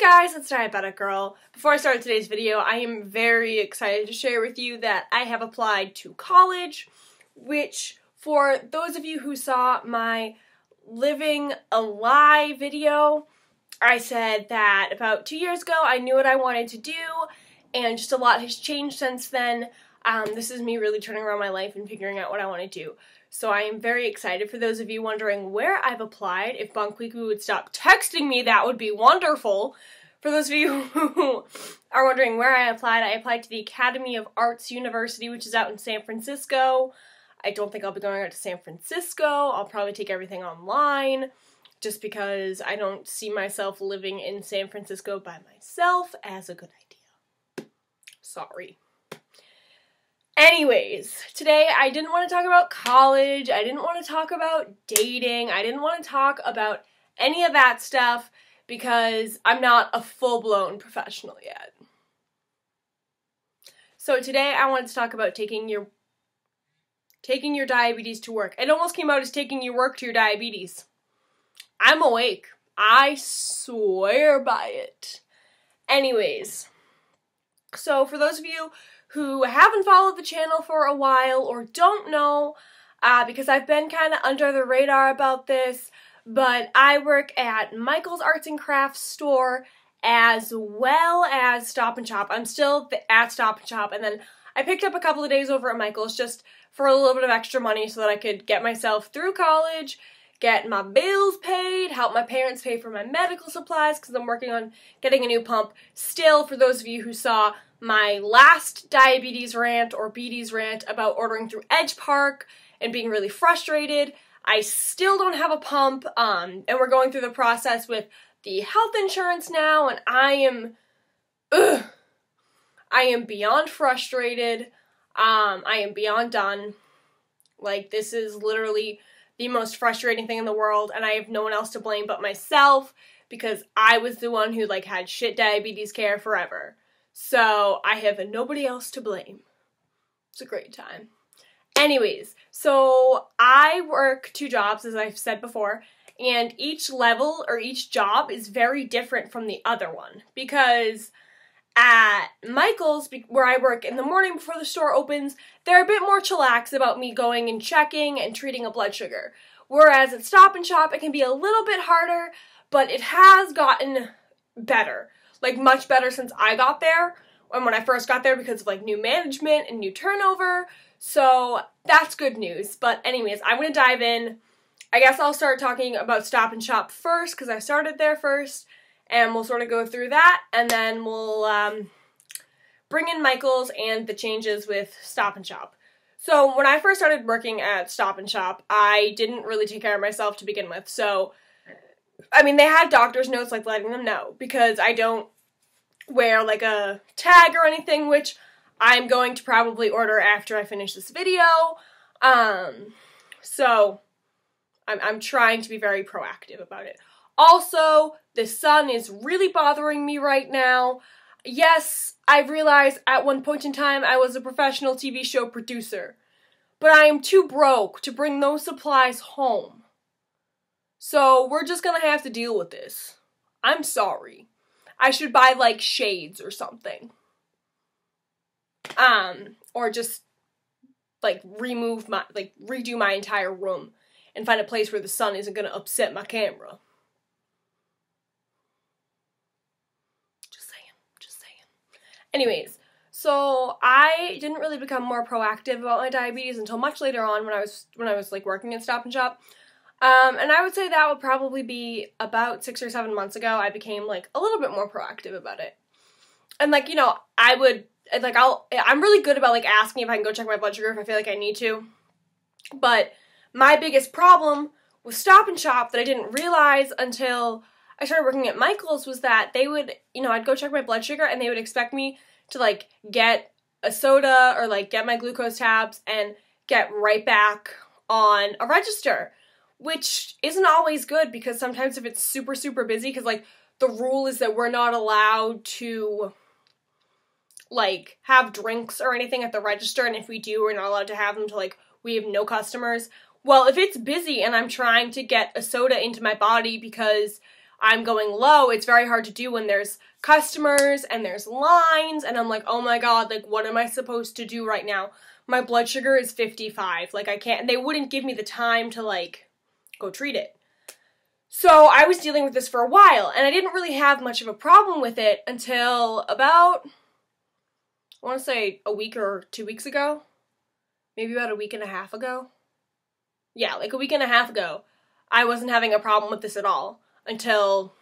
guys, it's Diabetic Girl. Before I start today's video, I am very excited to share with you that I have applied to college, which for those of you who saw my Living a Lie video, I said that about 2 years ago I knew what I wanted to do, and just a lot has changed since then. This is me really turning around my life and figuring out what I want to do. So I am very excited. For those of you wondering where I've applied, if Bunkweekly would stop texting me, that would be wonderful. For those of you who are wondering where I applied to the Academy of Arts University, which is out in San Francisco. I don't think I'll be going out to San Francisco. I'll probably take everything online, just because I don't see myself living in San Francisco by myself as a good idea. Sorry. Anyways, today I didn't want to talk about college, I didn't want to talk about dating, I didn't want to talk about any of that stuff because I'm not a full-blown professional yet. So today I wanted to talk about taking your diabetes to work. It almost came out as taking your work to your diabetes. I'm awake. I swear by it. Anyways, so for those of you who haven't followed the channel for a while or don't know, because I've been kind of under the radar about this, but I work at Michael's Arts and Crafts store as well as Stop & Shop. I'm still at Stop & Shop, and then I picked up a couple of days over at Michael's just for a little bit of extra money so that I could get myself through college, get my bills paid, help my parents pay for my medical supplies because I'm working on getting a new pump. Still, for those of you who saw my last diabetes rant or beaties rant about ordering through Edge Park and being really frustrated, I still don't have a pump, and we're going through the process with the health insurance now, and I am beyond frustrated. I am beyond done. Like, this is literally the most frustrating thing in the world, and I have no one else to blame but myself because I was the one who, like, had shit diabetes care forever. So I have nobody else to blame. It's a great time. Anyways, so I work 2 jobs, as I've said before, and each level or each job is very different from the other one. Because at Michael's, where I work in the morning before the store opens, they're a bit more chillax about me going and checking and treating a blood sugar. Whereas at Stop & Shop, it can be a little bit harder, but it has gotten better. Like, much better since I got there, and when I first got there because of, like, new management and new turnover, so that's good news. But anyways, I'm going to dive in. I guess I'll start talking about Stop & Shop first, because I started there first, and we'll sort of go through that, and then we'll bring in Michael's and the changes with Stop & Shop. So when I first started working at Stop & Shop, I didn't really take care of myself to begin with, so I mean, they had doctor's notes, like, letting them know, because I don't wear, like, a tag or anything, which I'm going to probably order after I finish this video. So I'm trying to be very proactive about it. Also, the sun is really bothering me right now. Yes, I've realized at one point in time I was a professional TV show producer, but I am too broke to bring those supplies home. So we're just gonna have to deal with this. I'm sorry. I should buy, like, shades or something. Or just, like, redo my entire room and find a place where the sun isn't gonna upset my camera. Just saying. Anyways, so I didn't really become more proactive about my diabetes until much later on when I was like, working at Stop & Shop. And I would say that would probably be about 6 or 7 months ago. I became, like, a little bit more proactive about it. And, like, you know, I'm really good about, like, asking if I can go check my blood sugar if I feel like I need to. But my biggest problem with Stop & Shop that I didn't realize until I started working at Michael's was that they would, you know, I'd go check my blood sugar and they would expect me to, like, get a soda or, like, get my glucose tabs and get right back on a register. Which isn't always good because sometimes if it's super, super busy, because, like, the rule is that we're not allowed to, like, have drinks or anything at the register, and if we do, we're not allowed to have them till, like, we have no customers. Well, if it's busy and I'm trying to get a soda into my body because I'm going low. It's very hard to do when there's customers and there's lines, and I'm like, oh my god, like, what am I supposed to do right now? My blood sugar is 55. Like, I can't, and they wouldn't give me the time to, like, go treat it. So I was dealing with this for a while, and I didn't really have much of a problem with it until about, I want to say a week or 2 weeks ago. Maybe about a week and a half ago. Yeah, like a week and a half ago. I wasn't having a problem with this at all. Until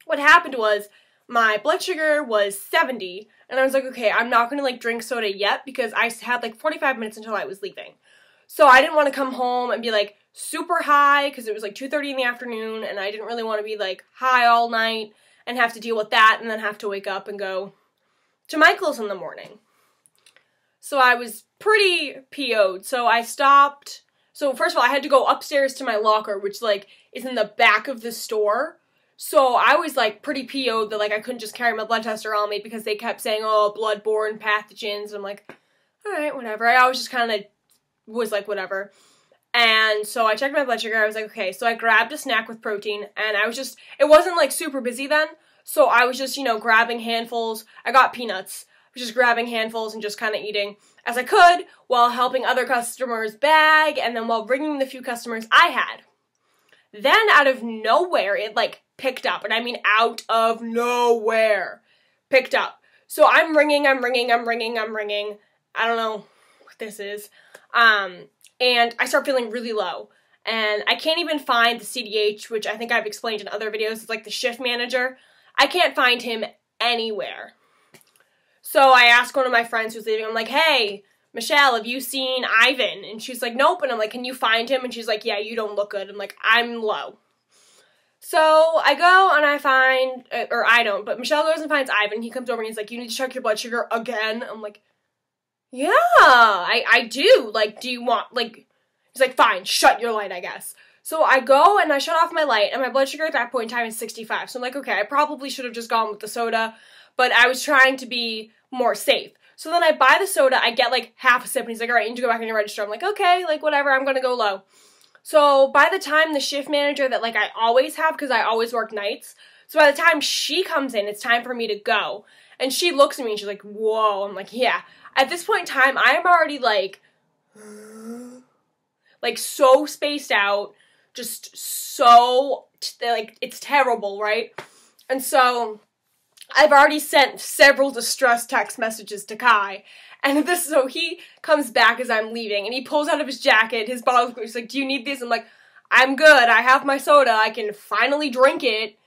what happened was my blood sugar was 70. And I was like, okay, I'm not going to like drink soda yet because I had like 45 minutes until I was leaving. So I didn't want to come home and be like super high because it was like 2:30 in the afternoon. And I didn't really want to be like high all night and have to deal with that and then have to wake up and go to Michael's in the morning. So I was pretty PO'd. So I stopped. So first of all, I had to go upstairs to my locker, which like is in the back of the store. So I was like pretty PO'd that like I couldn't just carry my blood tester on me because they kept saying, oh, bloodborne pathogens. And I'm like, all right, whatever. I always just kind of was like, whatever. And so I checked my blood sugar. I was like, okay. So I grabbed a snack with protein and I was just, it wasn't like super busy then. So I was just, you know, grabbing handfuls. I got peanuts. Just grabbing handfuls and just kind of eating as I could while helping other customers bag and then while ringing the few customers I had. Then out of nowhere, it like picked up, and I mean out of nowhere, picked up. So I'm ringing. I don't know what this is. And I start feeling really low. And I can't even find the CDH, which I think I've explained in other videos. It's like the shift manager. I can't find him anywhere. So I asked one of my friends who's leaving, I'm like, hey, Michelle, have you seen Ivan? And she's like, nope. And I'm like, can you find him? And she's like, yeah, you don't look good. I'm like, I'm low. So I go and I find, or I don't, but Michelle goes and finds Ivan. He comes over and he's like, you need to check your blood sugar again. I'm like, yeah, I do. Like, do you want, like, he's like, fine, shut your light, I guess. So I go and I shut off my light and my blood sugar at that point in time is 65. So I'm like, okay, I probably should have just gone with the soda, but I was trying to be more safe. So then I buy the soda, I get like half a sip, and he's like, all right, you need to go back in your register. I'm like, okay, like whatever, I'm gonna go low. So by the time the shift manager that like I always have, because I always work nights, so by the time she comes in, it's time for me to go. And she looks at me and she's like, whoa. I'm like, yeah. At this point in time, I am already like so spaced out, just so, like, it's terrible, right? And so I've already sent several distress text messages to Kai, and so he comes back as I'm leaving, and he pulls out of his jacket his bottle. He's like, do you need these? I'm like, I'm good, I have my soda, I can finally drink it.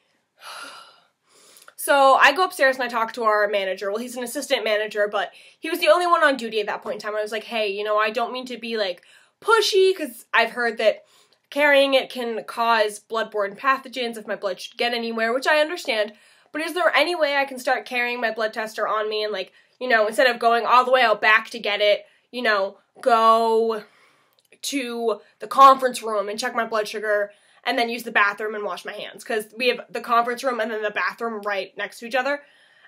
So I go upstairs and I talk to our manager. Well, he's an assistant manager, but he was the only one on duty at that point in time. I was like, hey, you know, I don't mean to be like pushy, because I've heard that carrying it can cause bloodborne pathogens if my blood should get anywhere, which I understand. But is there any way I can start carrying my blood tester on me and, like, you know, instead of going all the way out back to get it, you know, go to the conference room and check my blood sugar and then use the bathroom and wash my hands? Because we have the conference room and then the bathroom right next to each other.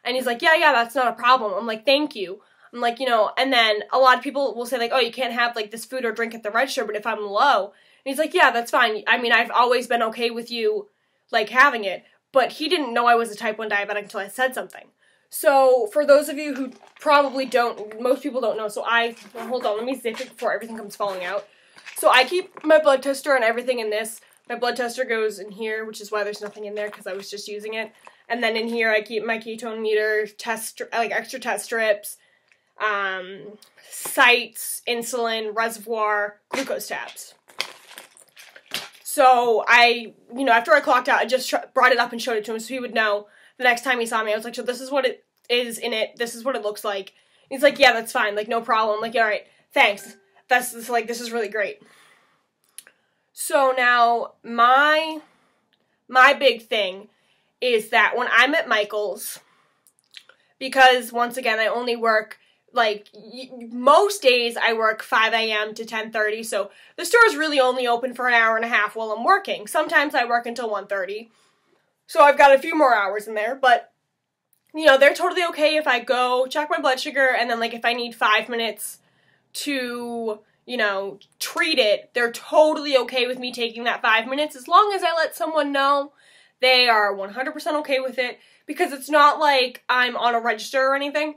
And he's like, yeah, that's not a problem. I'm like, thank you. I'm like, you know, and then a lot of people will say, like, oh, you can't have, like, this food or drink at the register, but if I'm low. And he's like, yeah, that's fine. I mean, I've always been okay with you, like, having it. But he didn't know I was a type 1 diabetic until I said something. So, for those of you who probably don't, most people don't know, so hold on, let me zip it before everything comes falling out. So I keep my blood tester and everything in this. My blood tester goes in here, which is why there's nothing in there, because I was just using it. And then in here I keep my ketone meter, extra test strips, sites, insulin, reservoir, glucose tabs. So I, you know, after I clocked out, I just brought it up and showed it to him so he would know the next time he saw me. I was like, so this is what it is in it. This is what it looks like. And he's like, yeah, that's fine. Like, no problem. I'm like, all right, thanks. This is really great. So now my big thing is that when I'm at Michael's, because once again, I only work, like, most days I work 5 a.m. to 10:30, so the store is really only open for an hour and a half while I'm working. Sometimes I work until 1:30, so I've got a few more hours in there, but, you know, they're totally okay if I go check my blood sugar, and then, like, if I need 5 minutes to, you know, treat it, they're totally okay with me taking that 5 minutes, as long as I let someone know They are 100% okay with it because it's not like I'm on a register or anything.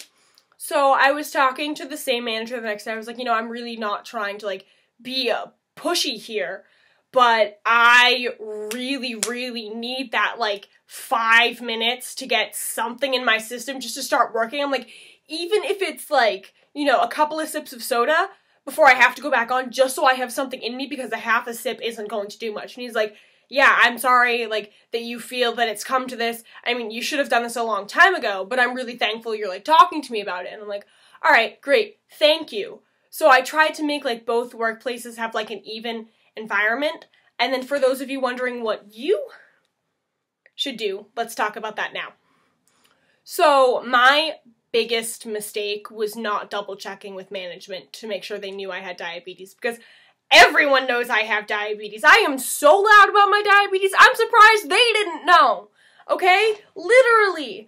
So I was talking to the same manager the next day. I was like, you know, I'm really not trying to like be pushy here, but I really, really need that like 5 minutes to get something in my system just to start working. I'm like, even if it's like, you know, a couple of sips of soda before I have to go back on, just so I have something in me, because a half a sip isn't going to do much. And he's like, yeah, I'm sorry, like, that you feel that it's come to this. I mean, you should have done this a long time ago, but I'm really thankful you're, like, talking to me about it. And I'm like, all right, great, thank you. So I tried to make, like, both workplaces have, like, an even environment. And then for those of you wondering what you should do, let's talk about that now. So my biggest mistake was not double checking with management to make sure they knew I had diabetes, because everyone knows I have diabetes. I am so loud about my diabetes, I'm surprised they didn't know. Okay? Literally.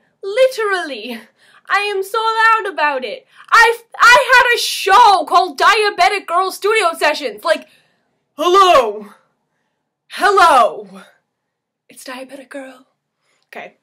I am so loud about it. I had a show called Diabetic Girl Studio Sessions. Like, hello. It's Diabetic Girl. Okay.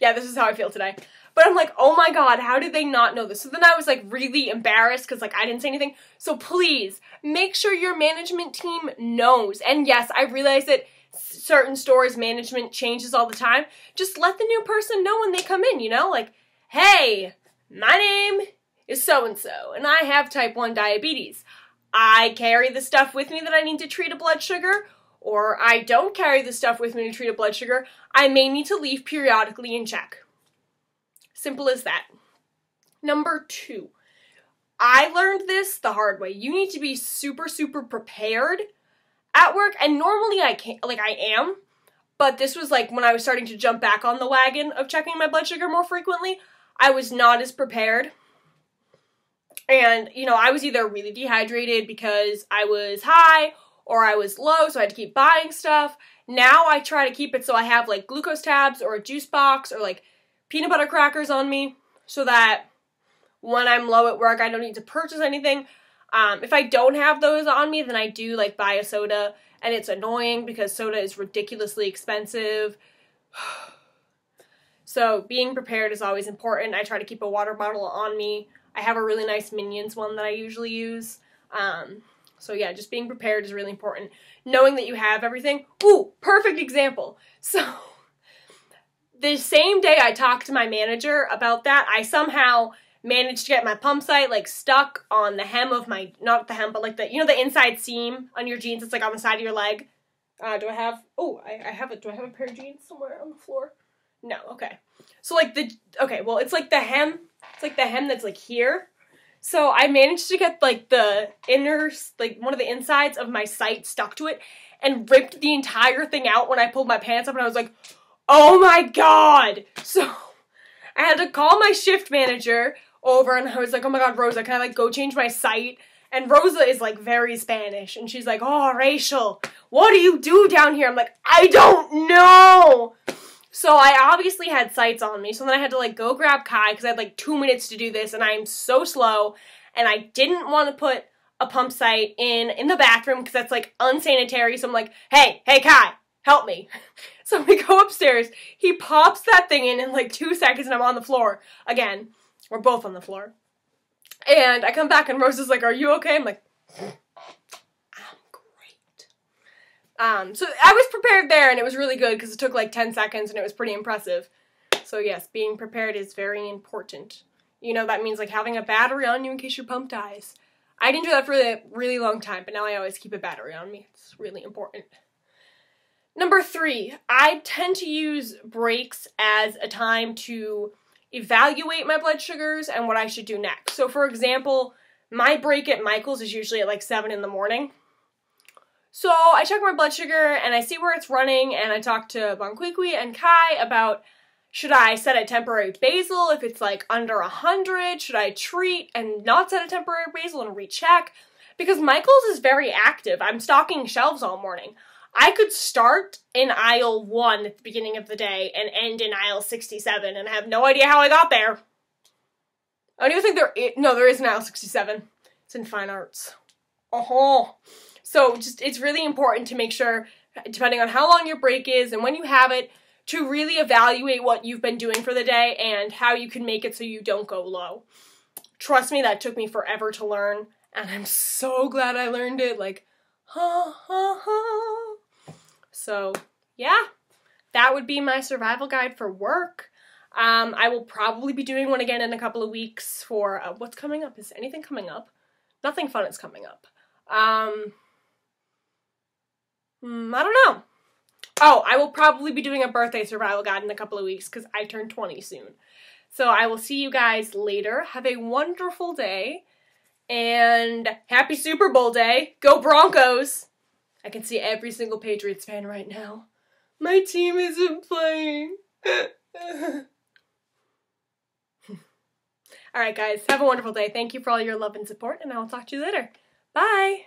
Yeah, this is how I feel today. But I'm like, oh my god, how did they not know this? So then I was like really embarrassed because like I didn't say anything. So please, make sure your management team knows. And yes, I realize that certain stores' management changes all the time. Just let the new person know when they come in, you know? Like, hey, my name is so-and-so, and I have type 1 diabetes. I carry the stuff with me that I need to treat a blood sugar, or I don't carry the stuff with me to treat a blood sugar. I may need to leave periodically and check. Simple as that. Number 2, I learned this the hard way. You need to be super prepared at work, and normally I can't, like I am, but this was like when I was starting to jump back on the wagon of checking my blood sugar more frequently, I was not as prepared. And, you know, I was either really dehydrated because I was high or I was low, so I had to keep buying stuff. Now I try to keep it so I have like glucose tabs or a juice box or like peanut butter crackers on me so that when I'm low at work, I don't need to purchase anything. If I don't have those on me, then I do like buy a soda, and it's annoying because soda is ridiculously expensive. So being prepared is always important. I try to keep a water bottle on me. I have a really nice Minions one that I usually use. So yeah, just being prepared is really important. Knowing that you have everything. Ooh, perfect example. So the same day I talked to my manager about that, I somehow managed to get my pump site like stuck on the hem of my, not the hem, but like the, you know, the inside seam on your jeans. It's like on the side of your leg. Do I have, oh, I have it. Do I have a pair of jeans somewhere on the floor? No, okay. So like okay, well, it's like the hem. It's like the hem that's like here. So I managed to get like the inner, like one of the insides of my site stuck to it and ripped the entire thing out when I pulled my pants up, and I was like, oh my god! So I had to call my shift manager over, and I was like, oh my god, Rosa, can I like go change my site? And Rosa is like very Spanish, and she's like, oh, Rachel, what do you do down here? I'm like, I don't know! So I obviously had sites on me, so then I had to like go grab Kai because I had like 2 minutes to do this, and I'm so slow, and I didn't want to put a pump site in the bathroom because that's like unsanitary. So I'm like, hey Kai, help me. So we go upstairs, he pops that thing in like 2 seconds, and I'm on the floor again. We're both on the floor. And I come back and Rosa's like, are you okay? I'm like, I'm great. So I was prepared there, and it was really good because it took like 10 seconds and it was pretty impressive. So yes, being prepared is very important. You know, that means like having a battery on you in case your pump dies. I didn't do that for a really long time, but now I always keep a battery on me. It's really important. Number 3, I tend to use breaks as a time to evaluate my blood sugars and what I should do next. So for example, my break at Michael's is usually at like 7 in the morning. So I check my blood sugar and I see where it's running, and I talk to Bonquiqui and Kai about, should I set a temporary basal if it's like under 100? Should I treat and not set a temporary basal and recheck? Because Michael's is very active. I'm stocking shelves all morning. I could start in aisle 1 at the beginning of the day and end in aisle 67, and I have no idea how I got there. I don't even think there is an aisle 67. It's in fine arts. So just, it's really important to make sure depending on how long your break is and when you have it, to really evaluate what you've been doing for the day and how you can make it so you don't go low. Trust me, that took me forever to learn, and I'm so glad I learned it. Like, So, yeah, that would be my survival guide for work. I will probably be doing one again in a couple of weeks for what's coming up. Is anything coming up? Nothing fun is coming up. I don't know. Oh, I will probably be doing a birthday survival guide in a couple of weeks because I turn 20 soon. So I will see you guys later. Have a wonderful day. And happy Super Bowl day. Go Broncos! I can see every single Patriots fan right now. My team isn't playing. Alright guys, have a wonderful day. Thank you for all your love and support, and I will talk to you later. Bye!